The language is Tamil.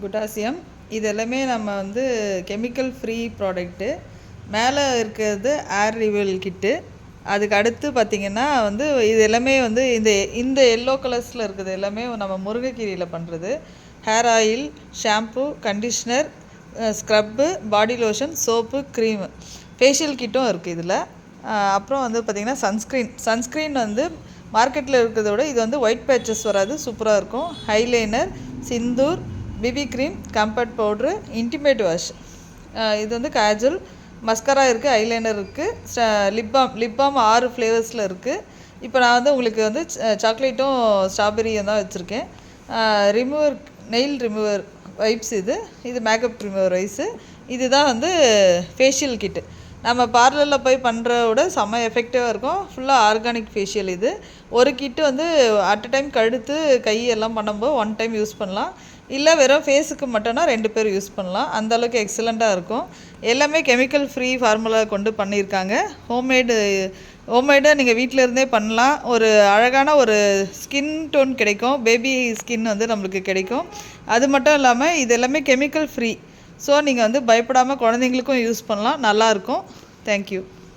குட்டாசியம் இது எல்லாமே நம்ம வந்து கெமிக்கல் ஃப்ரீ ப்ராடக்ட்டு. மேலே இருக்கிறது ஏர் ரிவல் கிட்டு. அதுக்கு அடுத்து பார்த்திங்கன்னா வந்து இது எல்லாமே வந்து இந்த இந்த எல்லோ கலர்ஸில் இருக்குது எல்லாமே நம்ம முருங்கைக்கீரையில் பண்ணுறது. Hair oil, shampoo, conditioner, scrub, body lotion, soap, cream, facial கிட்டும் இருக்குது இதில். அப்புறம் வந்து பார்த்திங்கன்னா சன்ஸ்க்ரீன் வந்து மார்க்கெட்டில் இருக்கிறத விட இது வந்து ஒயிட் பேச்சஸ் வராது, சூப்பராக இருக்கும். Eyeliner, Sindoor, BP cream, compared powder, intimate wash, இது வந்து காஜல், மஸ்கரா இருக்குது, ஐலைனர் இருக்குது, லிப் பாம் 6 ஃப்ளேவர்ஸில் இருக்குது. இப்போ நான் வந்து உங்களுக்கு வந்து சாக்லேட்டும் ஸ்ட்ராபெரியும் தான் வச்சுருக்கேன். ரிமூவர், நெயில் ரிமூவர் வைப்ஸ், இது மேக்கப் ரிமூவர் வைப்ஸு. இதுதான் வந்து ஃபேஷியல் கிட்டு. நம்ம பார்லரில் போய் பண்ணுறத விட செம்ம எஃபெக்டிவாக இருக்கும். ஃபுல்லாக ஆர்கானிக் ஃபேஷியல் இது. ஒரு கிட்டு வந்து அட் டைம் கழுத்து கையெல்லாம் பண்ணும்போது 1 டைம் யூஸ் பண்ணலாம். இல்லை வெறும் ஃபேஸுக்கு மட்டும்னா 2 பேர் யூஸ் பண்ணலாம். அந்தளவுக்கு எக்ஸலண்ட்டாக இருக்கும். எல்லாமே கெமிக்கல் ஃப்ரீ ஃபார்முலா கொண்டு பண்ணியிருக்காங்க. ஹோம்மேடாக நீங்கள் வீட்டில் இருந்தே பண்ணலாம். ஒரு அழகான ஒரு ஸ்கின் டோன் கிடைக்கும். பேபி ஸ்கின் வந்து நம்மளுக்கு கிடைக்கும். அது மட்டும் இல்லாமல் இது எல்லாமே கெமிக்கல் ஃப்ரீ. ஸோ நீங்கள் வந்து பயப்படாமல் குழந்தைங்களுக்கும் யூஸ் பண்ணலாம். நல்லாயிருக்கும். தேங்க்யூ.